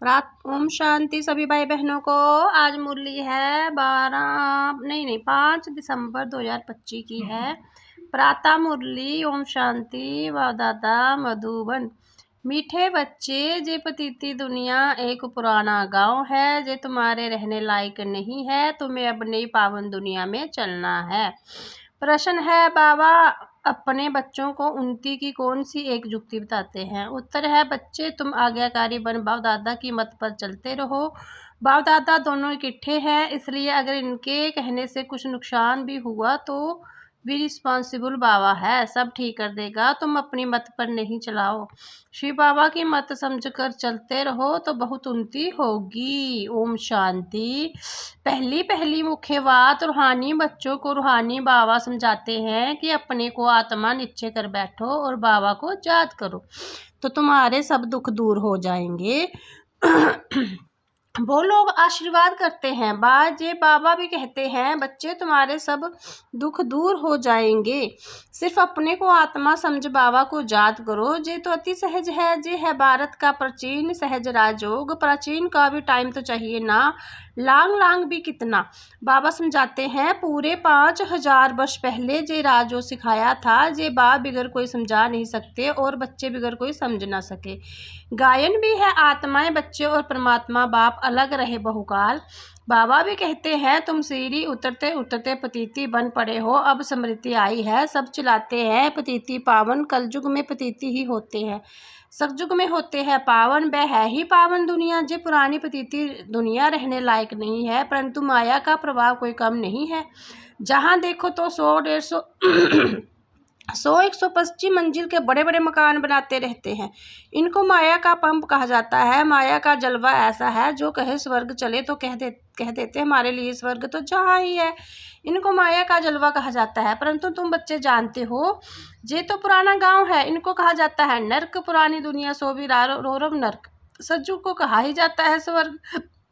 ओम शांति सभी भाई बहनों को। आज मुरली है 5 दिसंबर 2025 की है। प्रातः मुरली ओम शांति व दादा मधुबन। मीठे बच्चे जे पतिती दुनिया एक पुराना गांव है, जे तुम्हारे रहने लायक नहीं है, तुम्हें अब नई पावन दुनिया में चलना है। प्रश्न है, बाबा अपने बच्चों को उन्नति की कौन सी एक युक्ति बताते हैं? उत्तर है, बच्चे तुम आज्ञाकारी बन बाप दादा की मत पर चलते रहो। बाप दादा दोनों इकट्ठे हैं, इसलिए अगर इनके कहने से कुछ नुकसान भी हुआ तो भी रिस्पॉन्सिबल बाबा है, सब ठीक कर देगा। तुम अपनी मत पर नहीं चलाओ, श्री बाबा की मत समझकर चलते रहो तो बहुत उन्नति होगी। ओम शांति। पहली मुख्य बात, रूहानी बच्चों को रूहानी बाबा समझाते हैं कि अपने को आत्मा निश्चय कर बैठो और बाबा को याद करो तो तुम्हारे सब दुख दूर हो जाएंगे। वो लोग आशीर्वाद करते हैं, बाबा भी कहते हैं, बच्चे तुम्हारे सब दुख दूर हो जाएंगे, सिर्फ अपने को आत्मा समझ बाबा को याद करो। जे तो अति सहज है, जे है भारत का प्राचीन सहज राजयोग। प्राचीन का भी टाइम तो चाहिए ना, लांग भी कितना। बाबा समझाते हैं, पूरे 5000 वर्ष पहले जे राजो सिखाया था, जे बाप बिगर कोई समझा नहीं सकते और बच्चे बिगर कोई समझ ना सके। गायन भी है, आत्माएं बच्चे और परमात्मा बाप अलग रहे बहुकाल। बाबा भी कहते हैं, तुम सीढ़ी उतरते उतरते पतिती बन पड़े हो, अब स्मृति आई है, सब चलाते हैं पतिती पावन। कलयुग में पतिती ही होते हैं, सतयुग में होते हैं पावन। वह है ही पावन दुनिया, जो पुरानी पतिती दुनिया रहने लायक नहीं है, परंतु माया का प्रभाव कोई कम नहीं है। जहाँ देखो तो 100-125 मंजिल के बड़े बड़े मकान बनाते रहते हैं। इनको माया का पंप कहा जाता है। माया का जलवा ऐसा है, जो कहे स्वर्ग चले तो कह देते हमारे लिए स्वर्ग तो जहाँ ही है। इनको माया का जलवा कहा जाता है, परंतु तुम बच्चे जानते हो ये तो पुराना गांव है। इनको कहा जाता है नर्क, पुरानी दुनिया सो भी रौरव नर्क। सज्जू को कहा ही जाता है स्वर्ग।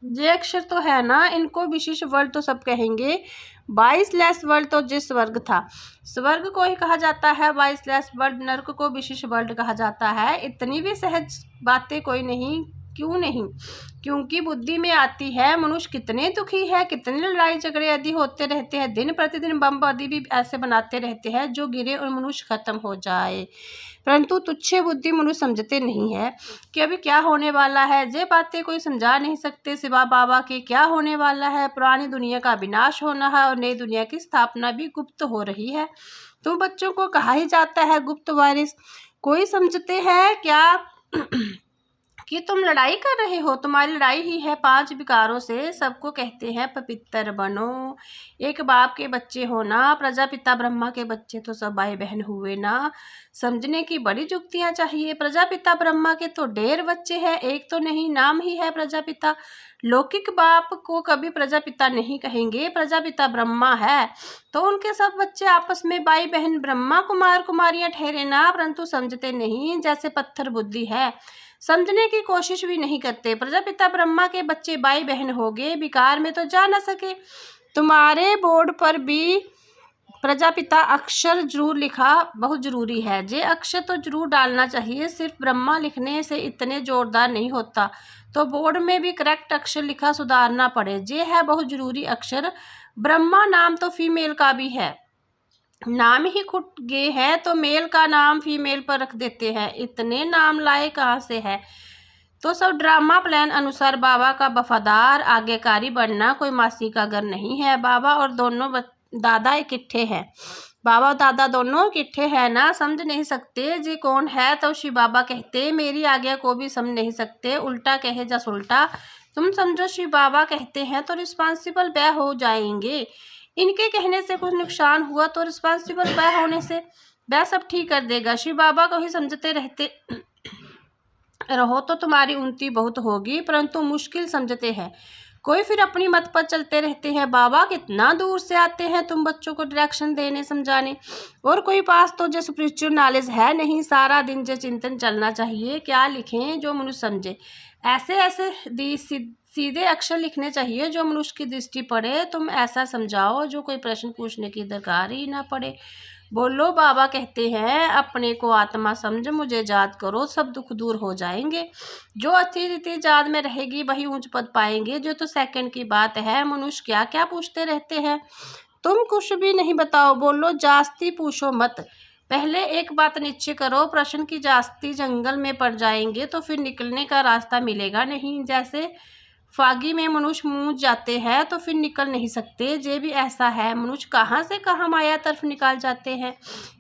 ये अक्षर तो है ना, इनको विशेष वर्ल्ड तो सब कहेंगे। 22 वर्ल्ड तो जिस स्वर्ग था, स्वर्ग को ही कहा जाता है 22 वर्ल्ड। नर्क को विशेष वर्ल्ड कहा जाता है। इतनी भी सहज बातें कोई नहीं। क्यों नहीं? क्योंकि बुद्धि में आती है मनुष्य कितने दुखी है, कितने लड़ाई झगड़े आदि होते रहते हैं, दिन प्रतिदिन बम आदि भी ऐसे बनाते रहते हैं जो गिरे और मनुष्य खत्म हो जाए। परंतु तुच्छ बुद्धि मनुष्य समझते नहीं है कि अभी क्या होने वाला है। ये बातें कोई समझा नहीं सकते सिवा बाबा के। क्या होने वाला है? पुरानी दुनिया का विनाश होना है और नई दुनिया की स्थापना भी गुप्त हो रही है। तो बच्चों को कहा ही जाता है गुप्त वारिस। कोई समझते हैं क्या कि तुम लड़ाई कर रहे हो? तुम्हारी लड़ाई ही है 5 विकारों से। सबको कहते हैं पवित्र बनो, एक बाप के बच्चे हो ना। प्रजापिता ब्रह्मा के बच्चे तो सब भाई बहन हुए ना। समझने की बड़ी युक्तियां चाहिए। प्रजापिता ब्रह्मा के तो ढेर बच्चे हैं, एक तो नहीं, नाम ही है प्रजापिता। लौकिक बाप को कभी प्रजापिता नहीं कहेंगे, प्रजापिता ब्रह्मा है तो उनके सब बच्चे आपस में भाई बहन ब्रह्मा कुमार कुमारियां ठहरे ना। परंतु समझते नहीं, जैसे पत्थर बुद्धि है, समझने की कोशिश भी नहीं करते। प्रजापिता ब्रह्मा के बच्चे भाई बहन हो गए, विकार में तो जा न सके। तुम्हारे बोर्ड पर भी प्रजापिता अक्षर जरूर लिखा, बहुत जरूरी है। ये अक्षर तो जरूर डालना चाहिए, सिर्फ ब्रह्मा लिखने से इतने जोरदार नहीं होता, तो बोर्ड में भी करेक्ट अक्षर लिखा सुधारना पड़े। ये है बहुत जरूरी अक्षर। ब्रह्मा नाम तो फीमेल का भी है, नाम ही खुट गए हैं तो मेल का नाम फीमेल पर रख देते हैं। इतने नाम लाए कहाँ से है? तो सब ड्रामा प्लान अनुसार बाबा का वफादार आज्ञाकारी बनना कोई मासी का घर नहीं है। बाबा और दोनों दादा इकट्ठे हैं, बाबा और दादा दोनों इकट्ठे हैं ना। समझ नहीं सकते जी कौन है, तो शिव बाबा कहते मेरी आज्ञा को भी समझ नहीं सकते। उल्टा कहे जा उल्टा, तुम समझो शिव बाबा कहते हैं तो रिस्पॉन्सिबल वह हो जाएंगे। इनके कहने से कुछ नुकसान हुआ तो रिस्पॉन्सिबल वह होने से वह सब ठीक कर देगा। शिव बाबा को ही समझते रहते रहो तो तुम्हारी उन्नति बहुत होगी, परंतु मुश्किल समझते हैं कोई, फिर अपनी मत पर चलते रहते हैं। बाबा कितना दूर से आते हैं तुम बच्चों को डायरेक्शन देने समझाने, और कोई पास तो जो स्पिरिचुअल नॉलेज है नहीं। सारा दिन जो चिंतन चलना चाहिए, क्या लिखें जो मनुष्य समझे। ऐसे सीधे अक्षर लिखने चाहिए जो मनुष्य की दृष्टि पड़े। तुम ऐसा समझाओ जो कोई प्रश्न पूछने की दरकार ही ना पड़े। बोलो बाबा कहते हैं अपने को आत्मा समझ मुझे याद करो, सब दुख दूर हो जाएंगे। जो अच्छी रीति याद में रहेगी वही ऊंच पद पाएंगे। जो तो सेकंड की बात है, मनुष्य क्या क्या पूछते रहते हैं, तुम कुछ भी नहीं बताओ। बोलो जास्ती पूछो मत, पहले एक बात निश्चय करो, प्रश्न की जास्ती जंगल में पड़ जाएंगे तो फिर निकलने का रास्ता मिलेगा नहीं। जैसे फागी में मनुष्य मूझ जाते हैं तो फिर निकल नहीं सकते, ये भी ऐसा है, मनुष्य कहाँ से कहाँ माया तरफ निकाल जाते हैं।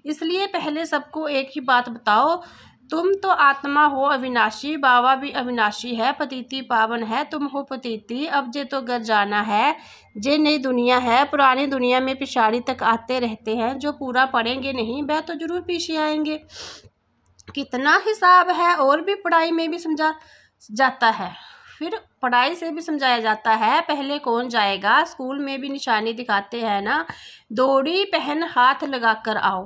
इसलिए पहले सबको एक ही बात बताओ, तुम तो आत्मा हो अविनाशी, बाबा भी अविनाशी है, पतिति पावन है, तुम हो पतिति। अब जे तो घर जाना है, जे नई दुनिया है, पुरानी दुनिया में पिछाड़ी तक आते रहते हैं। जो पूरा पढ़ेंगे नहीं वह तो जरूर पीछे आएंगे। कितना हिसाब है, और भी पढ़ाई में भी समझा जाता है, फिर पढ़ाई से भी समझाया जाता है। पहले कौन जाएगा, स्कूल में भी निशानी दिखाते हैं ना, दौड़ी पहन हाथ लगा कर आओ,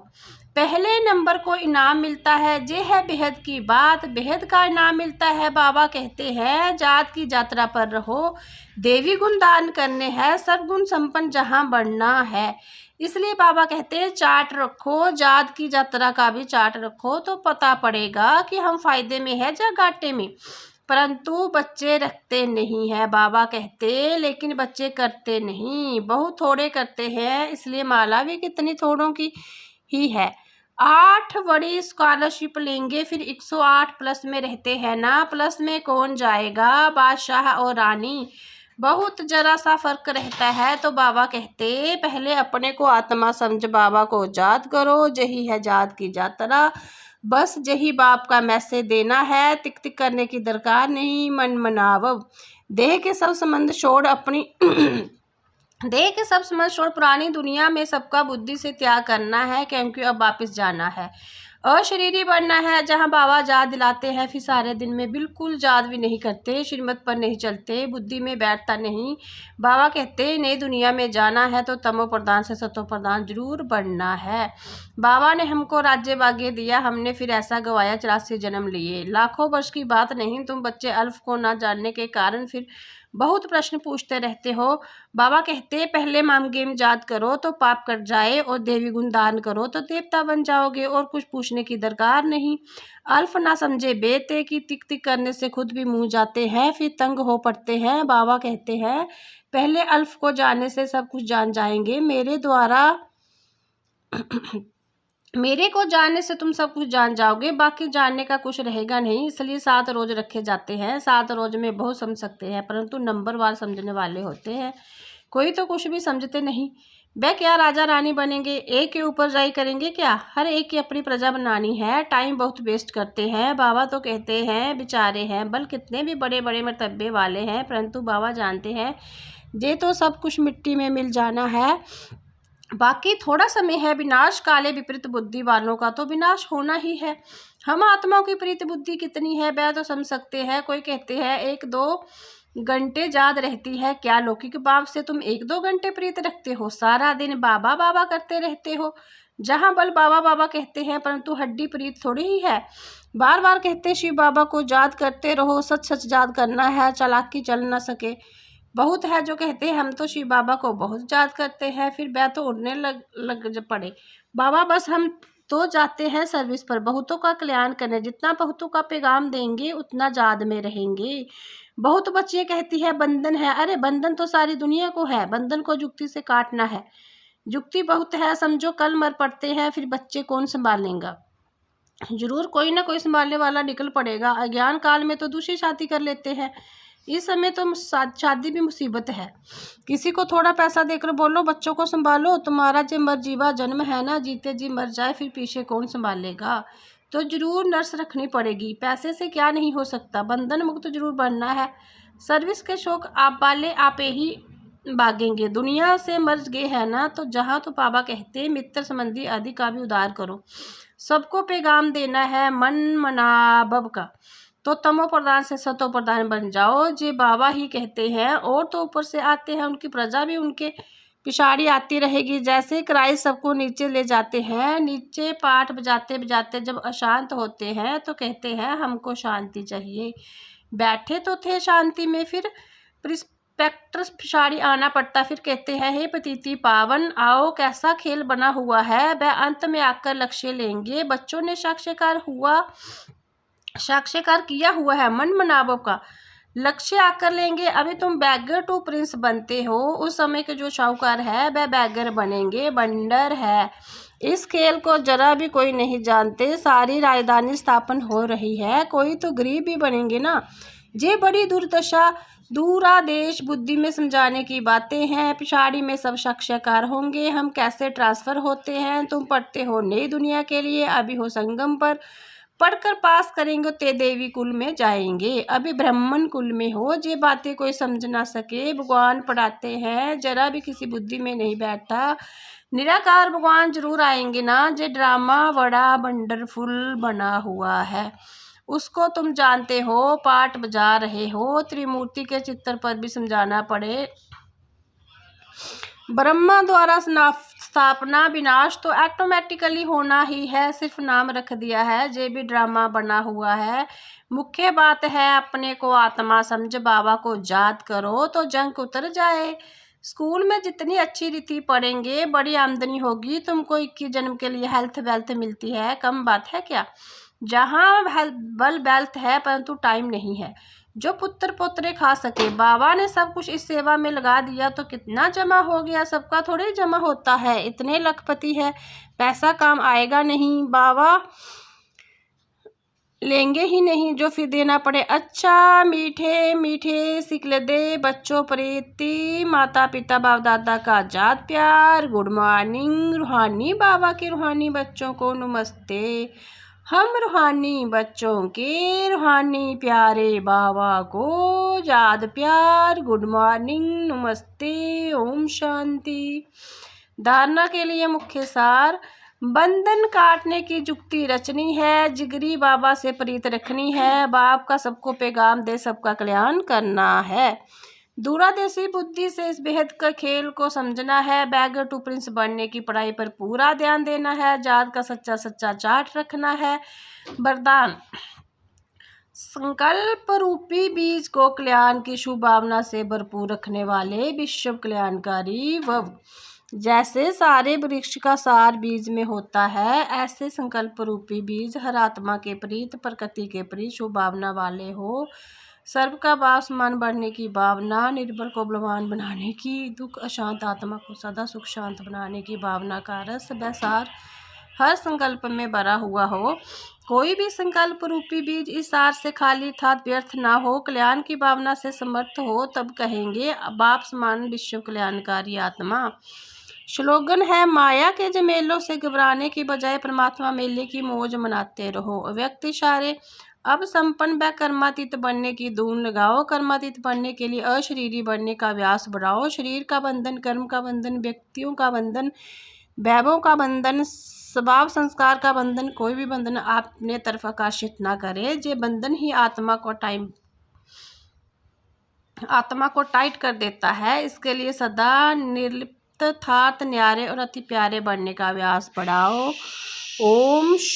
पहले नंबर को इनाम मिलता है। ये है बेहद की बात, बेहद का इनाम मिलता है। बाबा कहते हैं जात की यात्रा पर रहो, देवी गुण दान करने हैं, सब गुण संपन्न जहाँ बढ़ना है। इसलिए बाबा कहते हैं चार्ट रखो, जात की यात्रा का भी चार्ट रखो, तो पता पड़ेगा कि हम फायदे में है या घाटे में। परंतु बच्चे रखते नहीं है, बाबा कहते, लेकिन बच्चे करते नहीं, बहुत थोड़े करते हैं। इसलिए माला भी कितनी थोड़ों की ही है। 8 बड़ी स्कॉलरशिप लेंगे, फिर 108 प्लस में रहते हैं ना, प्लस में कौन जाएगा, बादशाह और रानी, बहुत जरा सा फर्क रहता है। तो बाबा कहते पहले अपने को आत्मा समझ, बाबा को याद करो, यही है जात की यात्रा। बस यही बाप का मैसेज देना है, टिक टिक करने की दरकार नहीं। मन मनाव, देह के सब संबंध छोड़ अपनी देह के सब समझ छोड़ पुरानी दुनिया में सबका बुद्धि से त्याग करना है, क्योंकि अब वापस जाना है, अशरीरी बनना है। जहाँ बाबा याद दिलाते हैं फिर सारे दिन में बिल्कुल याद भी नहीं करते, श्रीमत पर नहीं चलते, बुद्धि में बैठता नहीं। बाबा कहते नई दुनिया में जाना है तो तमो प्रधान से सतो प्रधान जरूर बनना है। बाबा ने हमको राज्य भाग्य दिया, हमने फिर ऐसा गवाया 84 जन्म लिए, लाखों वर्ष की बात नहीं। तुम बच्चे अल्फ को ना जानने के कारण फिर बहुत प्रश्न पूछते रहते हो। बाबा कहते पहले माम गेम याद करो तो पाप कट जाए, और देवी गुण दान करो तो देवता बन जाओगे, और कुछ पूछने की दरकार नहीं। अल्फ ना समझे बेते की टिक टिक करने से खुद भी मुँह जाते हैं, फिर तंग हो पड़ते हैं। बाबा कहते हैं पहले अल्फ को जानने से सब कुछ जान जाएंगे, मेरे को जानने से तुम सब कुछ जान जाओगे, बाकी जानने का कुछ रहेगा नहीं। इसलिए 7 रोज रखे जाते हैं, 7 रोज में बहुत समझ सकते हैं, परंतु नंबरवार समझने वाले होते हैं। कोई तो कुछ भी समझते नहीं, वह क्या राजा रानी बनेंगे, एक के ऊपर जाई करेंगे क्या, हर एक की अपनी प्रजा बनानी है, टाइम बहुत वेस्ट करते हैं। बाबा तो कहते हैं बेचारे हैं, बल कितने भी बड़े बड़े मर्तबे वाले हैं, परंतु बाबा जानते हैं ये तो सब कुछ मिट्टी में मिल जाना है, बाकी थोड़ा समय है। विनाश काले विपरीत बुद्धि वालों का तो विनाश होना ही है। हम आत्माओं की प्रीत बुद्धि कितनी है वह तो समझ सकते हैं। कोई कहते हैं 1-2 घंटे याद रहती है, क्या लौकिक बाप से तुम 1-2 घंटे प्रीत रखते हो, सारा दिन बाबा बाबा करते रहते हो। जहाँ बल बाबा बाबा कहते हैं, परंतु हड्डी प्रीत थोड़ी ही है। बार बार कहते शिव बाबा को याद करते रहो, सच सच याद करना है, चालाकी चल न सके। बहुत है जो कहते हैं हम तो शिव बाबा को बहुत याद करते हैं, फिर वह तो उड़ने लग पड़े। बाबा बस हम तो जाते हैं सर्विस पर, बहुतों का कल्याण करने, जितना बहुतों का पैगाम देंगे उतना याद में रहेंगे। बहुत बच्चे कहती है बंधन है, अरे बंधन तो सारी दुनिया को है, बंधन को जुक्ति से काटना है, जुक्ति बहुत है, समझो कल मर पड़ते हैं, फिर बच्चे कौन संभालेगा, जरूर कोई ना कोई संभालने वाला निकल पड़ेगा। अज्ञान काल में तो दूसरी शादी कर लेते हैं, इस समय तो शादी भी मुसीबत है। किसी को थोड़ा पैसा देकर बोलो बच्चों को संभालो, तुम्हारा जो मरजीवा जन्म है ना, जीते जी मर जाए फिर पीछे कौन संभालेगा, तो जरूर नर्स रखनी पड़ेगी। पैसे से क्या नहीं हो सकता, बंधन मुक्त जरूर बनना है। सर्विस के शौक आप वाले आपे ही भागेंगे, दुनिया से मर गए हैं ना, तो जहाँ तो बाबा कहते मित्र संबंधी आदि का भी उद्धार करो, सबको पैगाम देना है मन मनाबब का, तो तमो प्रधान से सतो प्रधान बन जाओ। जे बाबा ही कहते हैं, और तो ऊपर से आते हैं, उनकी प्रजा भी उनके पिछाड़ी आती रहेगी। जैसे क्राइस्ट सबको नीचे ले जाते हैं, नीचे पाठ बजाते बजाते जब अशांत होते हैं तो कहते हैं हमको शांति चाहिए, बैठे तो थे शांति में, फिर इंस्पेक्टर पिछाड़ी आना पड़ता। फिर कहते हैं, हे पतिति पावन, आओ कैसा खेल बना हुआ है। वह अंत में आकर लक्ष्य लेंगे। बच्चों ने साक्षात्कार किया हुआ है मन मनावों का, लक्ष्य आकर लेंगे। अभी तुम बैगर टू प्रिंस बनते हो, उस समय के जो शाहूकार है वह बैगर बनेंगे, बंडर है। इस खेल को जरा भी कोई नहीं जानते। सारी राजधानी स्थापन हो रही है, कोई तो गरीब भी बनेंगे ना। ये बड़ी दुर्दशा, दूरादेश बुद्धि में समझाने की बातें हैं। पिछाड़ी में सब साक्षात्कार होंगे। हम कैसे ट्रांसफर होते हैं। तुम पढ़ते हो नई दुनिया के लिए, अभी हो संगम पर, पढ़कर पास करेंगे ते देवी कुल में जाएंगे। अभी ब्राह्मण कुल में हो, ये बातें कोई समझ ना सके। भगवान पढ़ाते हैं, जरा भी किसी बुद्धि में नहीं बैठता। निराकार भगवान जरूर आएंगे ना। ये ड्रामा बड़ा वंडरफुल बना हुआ है, उसको तुम जानते हो, पाठ बजा रहे हो। त्रिमूर्ति के चित्र पर भी समझाना पड़े। ब्रह्मा द्वारा स्थापना विनाश तो ऑटोमेटिकली होना ही है, सिर्फ नाम रख दिया है। ये भी ड्रामा बना हुआ है। मुख्य बात है अपने को आत्मा समझ, बाबा को याद करो तो जंग उतर जाए। स्कूल में जितनी अच्छी रीति पढ़ेंगे बड़ी आमदनी होगी। तुमको 21 जन्म के लिए हेल्थ वेल्थ मिलती है, कम बात है क्या। जहाँ बल वेल्थ है परंतु टाइम नहीं है जो पुत्र पोतरे खा सके। बाबा ने सब कुछ इस सेवा में लगा दिया तो कितना जमा हो गया। सबका थोड़े जमा होता है। इतने लखपति है, पैसा काम आएगा नहीं। बाबा लेंगे ही नहीं जो फिर देना पड़े। अच्छा मीठे मीठे सिकल दे बच्चों प्रीति, माता पिता बाप दादा का जात प्यार। गुड मॉर्निंग रूहानी बाबा के रूहानी बच्चों को नमस्ते। हम रूहानी बच्चों के रूहानी प्यारे बाबा को याद प्यार। गुड मॉर्निंग, नमस्ते, ओम शांति। धारणा के लिए मुख्य सार, बंधन काटने की जुक्ति रचनी है। जिगरी बाबा से प्रीत रखनी है। बाप का सबको पैगाम दे, सबका कल्याण करना है। दूरादेशी बुद्धि से इस बेहद का खेल को समझना है। बैगर टू प्रिंस बनने की पढ़ाई पर पूरा ध्यान देना है। जात का सच्चा सच्चा चार्ट रखना है। वरदान, संकल्प रूपी बीज को कल्याण की शुभ भावना से भरपूर रखने वाले विश्व कल्याणकारी व जैसे सारे वृक्ष का सार बीज में होता है, ऐसे संकल्प रूपी बीज हर आत्मा के प्रीत, प्रकृति के प्रीत शुभ भावना वाले हो। सर्व का भाव समान बढ़ने की भावना, निर्बल को बलवान बनाने की, दुख अशांत आत्मा को सदा सुख शांत बनाने की भावना का रस वसार हर संकल्प में भरा हुआ हो। कोई भी संकल्प रूपी बीज इस सार से खाली था व्यर्थ ना हो, कल्याण की भावना से समर्थ हो, तब कहेंगे बाप समान विश्व कल्याणकारी आत्मा। स्लोगन है, माया के जमेलों से घबराने की बजाय परमात्मा मेले की मौज मनाते रहो। व्यक्ति सारे अब संपन्न व कर्मातीत बनने की धून लगाओ। कर्मातीत बनने के लिए अशरीरी बनने का अभ्यास बढ़ाओ। शरीर का बंधन, कर्म का बंधन, व्यक्तियों का बंधन, वैभव का बंधन, स्वभाव संस्कार का बंधन, कोई भी बंधन अपने तरफ आकर्षित ना करे। ये बंधन ही आत्मा को टाइट कर देता है। इसके लिए सदा निर्लिप्त, यथार्थ, न्यारे और अति प्यारे बनने का अभ्यास बढ़ाओ। ओम